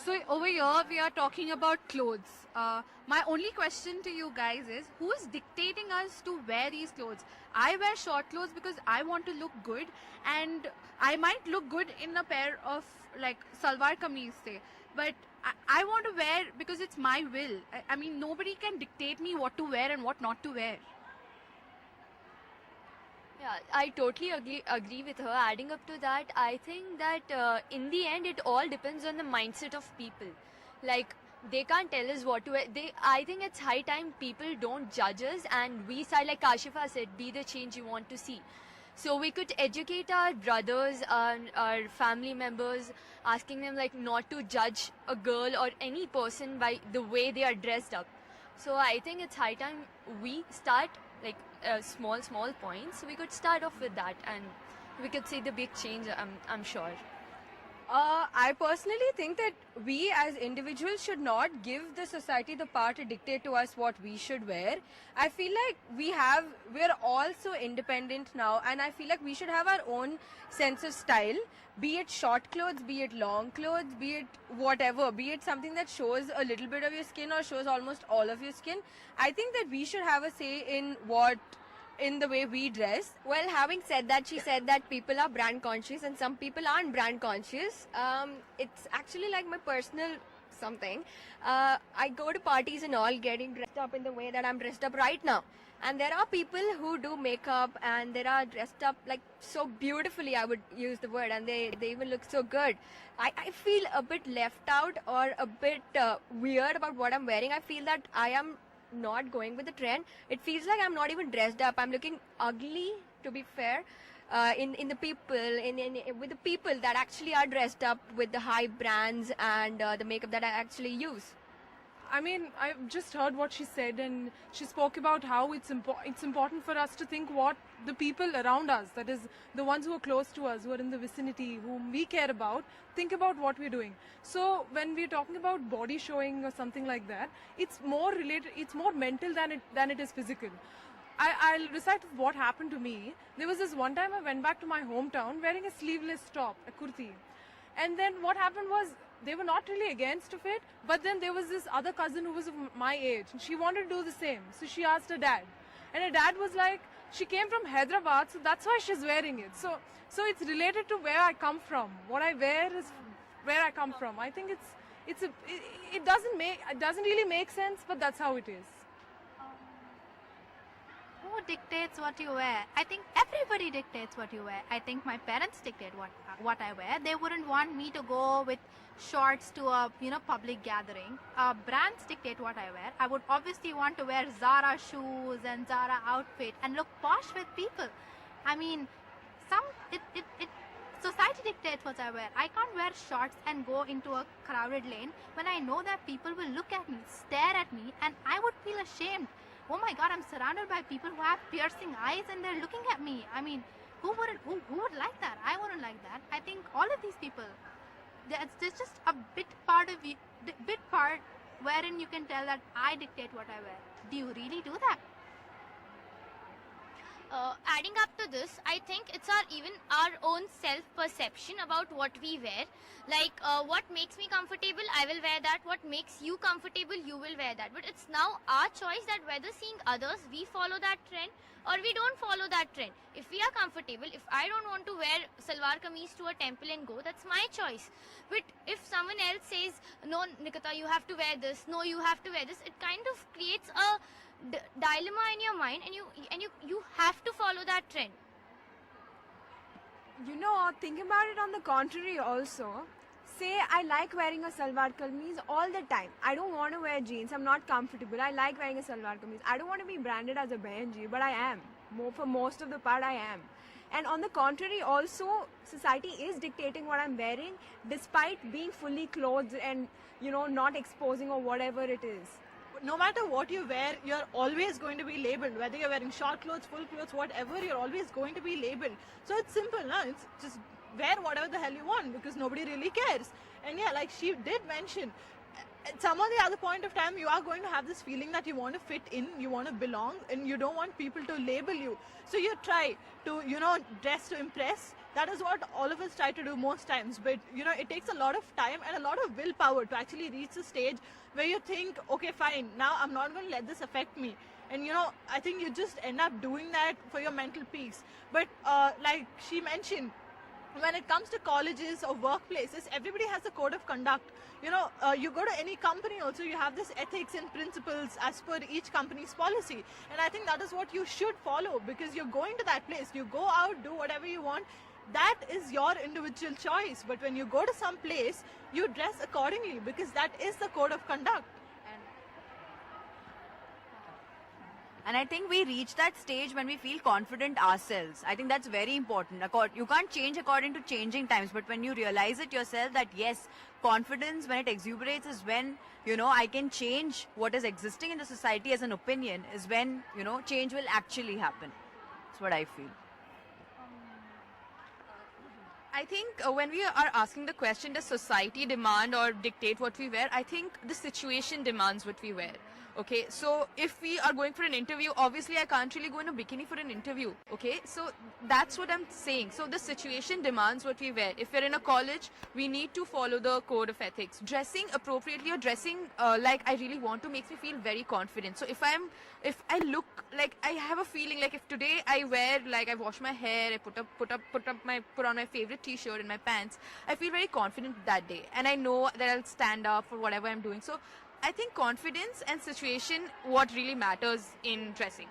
So over here we are talking about clothes. My only question to you guys is, who is dictating us to wear these clothes? I wear short clothes because I want to look good, and I might look good in a pair of like salwar kameez, say, but I want to wear because it's my will. I mean, nobody can dictate me what to wear and what not to wear. Yeah, I totally agree with her. Adding up to that, I think that in the end, it all depends on the mindset of people. Like, they can't tell us what to wear. I think it's high time people don't judge us and we start, like Kashifa said, be the change you want to see. So we could educate our brothers, our family members, asking them like not to judge a girl or any person by the way they are dressed up. So I think it's high time we start like small points. We could start off with that, and we could see the big change. I'm sure. I personally think that we as individuals should not give the society the power to dictate to us what we should wear. I feel like we're all so independent now, and I feel like we should have our own sense of style, be it short clothes, be it long clothes, be it whatever, be it something that shows a little bit of your skin or shows almost all of your skin. I think that we should have a say in the way we dress. Well, having said that, she said that people are brand conscious and some people aren't brand conscious. It's actually like my personal something. I go to parties and all getting dressed up in the way that I'm dressed up right now. And there are people who do makeup and they are dressed up like so beautifully, I would use the word, and they even look so good. I feel a bit left out or a bit weird about what I'm wearing. I feel that I am not going with the trend. It feels like I'm not even dressed up. I'm looking ugly, to be fair, in the people, with the people that actually are dressed up with the high brands and the makeup that I actually use. I mean, I just heard what she said, and she spoke about how it's important for us to think what the people around us, that is, the ones who are close to us, who are in the vicinity, whom we care about, think about what we're doing. So when we're talking about body showing or something like that, it's more related, it's more mental than it is physical. I'll recite what happened to me. There was this one time I went back to my hometown wearing a sleeveless top, a kurti. And then what happened was, they were not really against of it, but then there was this other cousin who was of my age, and she wanted to do the same. So she asked her dad. And her dad was like, she came from Hyderabad, so that's why she's wearing it. So it's related to where I come from. What I wear is where I come from. I think it doesn't really make sense, but that's how it is. Who dictates what you wear? I think everybody dictates what you wear. I think my parents dictate what I wear. They wouldn't want me to go with shorts to a public gathering. Brands dictate what I wear. I would obviously want to wear Zara shoes and Zara outfit and look posh with people. I mean, society dictates what I wear. I can't wear shorts and go into a crowded lane when I know that people will look at me, stare at me, and I would feel ashamed. Oh my God, I'm surrounded by people who have piercing eyes and they're looking at me. I mean, who would like that? I wouldn't like that. I think all of these people, there's just a bit part wherein you can tell that I dictate what I wear. Do you really do that? Adding up to this, I think it's our own self-perception about what we wear. Like, what makes me comfortable, I will wear that. What makes you comfortable, you will wear that. But it's now our choice that whether seeing others, we follow that trend or we don't follow that trend. If we are comfortable, if I don't want to wear salwar kameez to a temple and go, that's my choice. But if someone else says, no, Nikita, you have to wear this, no, you have to wear this, it kind of creates a dilemma in your mind, and you have to follow that trend. Think about it on the contrary also. Say I like wearing a salwar kameez all the time. I don't want to wear jeans. I'm not comfortable. I like wearing a salwar kameez. I don't want to be branded as a Bahenji, but I am. For most of the part, I am. And on the contrary also, society is dictating what I'm wearing despite being fully clothed and, not exposing or whatever it is. No matter what you wear, you're always going to be labeled. Whether you're wearing short clothes, full clothes, whatever, you're always going to be labeled. So it's simple, no? It's just wear whatever the hell you want because nobody really cares. And yeah, like she did mention, at some or the other point of time, you are going to have this feeling that you want to fit in, you want to belong, and you don't want people to label you. So you try to, dress to impress, That is what all of us try to do most times. But it takes a lot of time and a lot of willpower to actually reach the stage where you think, okay, fine, now I'm not going to let this affect me. And I think you just end up doing that for your mental peace. But like she mentioned, when it comes to colleges or workplaces, everybody has a code of conduct. You go to any company also, you have this ethics and principles as per each company's policy. And I think that is what you should follow, because you're going to that place. You go out, do whatever you want. That is your individual choice. But when you go to some place, you dress accordingly, because that is the code of conduct. And I think we reach that stage when we feel confident ourselves. I think that's very important. You can't change according to changing times, but when you realize it yourself that yes, confidence when it exuberates is when, I can change what is existing in the society as an opinion, is when, change will actually happen. That's what I feel. I think when we are asking the question, does society demand or dictate what we wear? I think the situation demands what we wear. Okay, so if we are going for an interview, obviously I can't really go in a bikini for an interview. Okay, so that's what I'm saying. So the situation demands what we wear. If we're in a college, we need to follow the code of ethics. Dressing appropriately or dressing like I really want to makes me feel very confident. So if I look like I have a feeling like if today I wear like I wash my hair, I put on my favorite t-shirt and my pants, I feel very confident that day, and I know that I'll stand up for whatever I'm doing. So I think confidence and situation what really matters in dressing.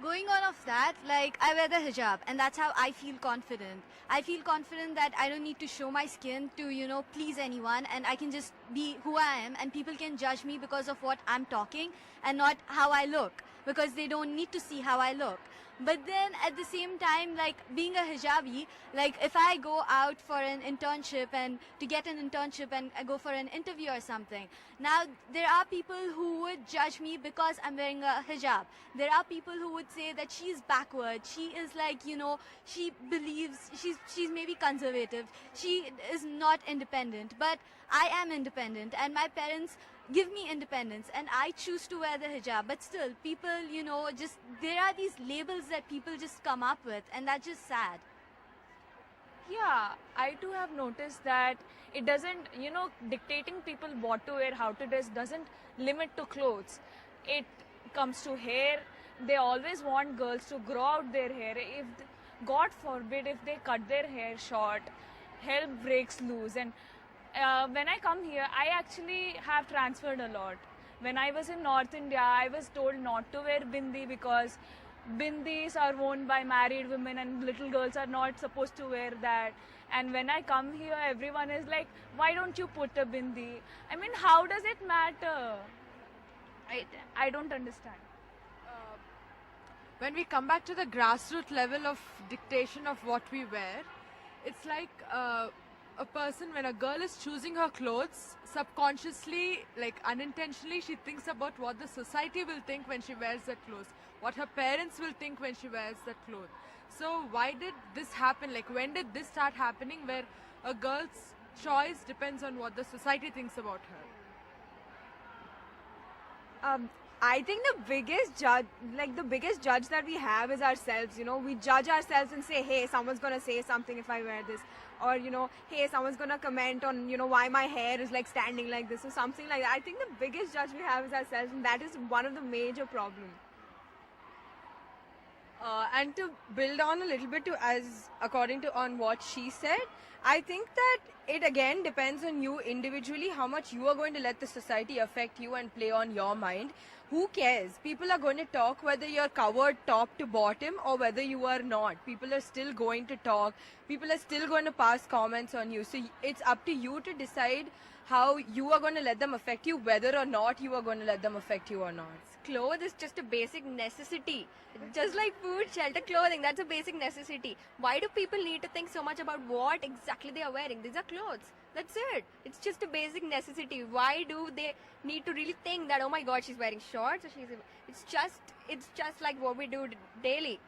Going on of that, like I wear the hijab and that's how I feel confident. I feel confident that I don't need to show my skin to, please anyone, and I can just be who I am, and people can judge me because of what I'm talking and not how I look, because they don't need to see how I look. But then at the same time, like being a hijabi, like if I go out for an internship and to get an internship and I go for an interview or something, now there are people who would judge me because I'm wearing a hijab. There are people who would say that she's backward. She is like, she believes, she's maybe conservative. She is not independent, but I am independent, and my parents give me independence, and I choose to wear the hijab. But still, people, just there are these labels that people just come up with, and that's just sad. Yeah, I too have noticed that it doesn't, dictating people what to wear, how to dress doesn't limit to clothes. It comes to hair. They always want girls to grow out their hair. If, God forbid, if they cut their hair short, hair breaks loose. And when I come here, I actually have transferred a lot. When I was in North India, I was told not to wear bindi because bindis are worn by married women and little girls are not supposed to wear that. And when I come here, everyone is like, why don't you put a bindi? I mean, how does it matter? I don't understand. When we come back to the grassroots level of dictation of what we wear, it's like a person, when a girl is choosing her clothes, subconsciously, like unintentionally, she thinks about what the society will think when she wears that clothes, what her parents will think when she wears that clothes. So why did this happen? Like when did this start happening, where a girl's choice depends on what the society thinks about her? I think the biggest judge that we have is ourselves. We judge ourselves and say, hey, someone's gonna say something if I wear this, or hey, someone's gonna comment on why my hair is like standing like this or something like that. I think the biggest judge we have is ourselves, and that is one of the major problems. And to build on a little bit on what she said, I think that it again depends on you individually, how much you are going to let the society affect you and play on your mind. Who cares? People are going to talk whether you're covered top to bottom or whether you are not. People are still going to talk. People are still going to pass comments on you. So it's up to you to decide how you are going to let them affect you, whether or not you are going to let them affect you or not. Clothes is just a basic necessity. Just like food, shelter, clothing, that's a basic necessity. Why do people need to think so much about what exactly they are wearing? These are clothes. That's it. It's just a basic necessity. Why do they need to really think that, oh my god, she's wearing shorts or it's just like what we do daily.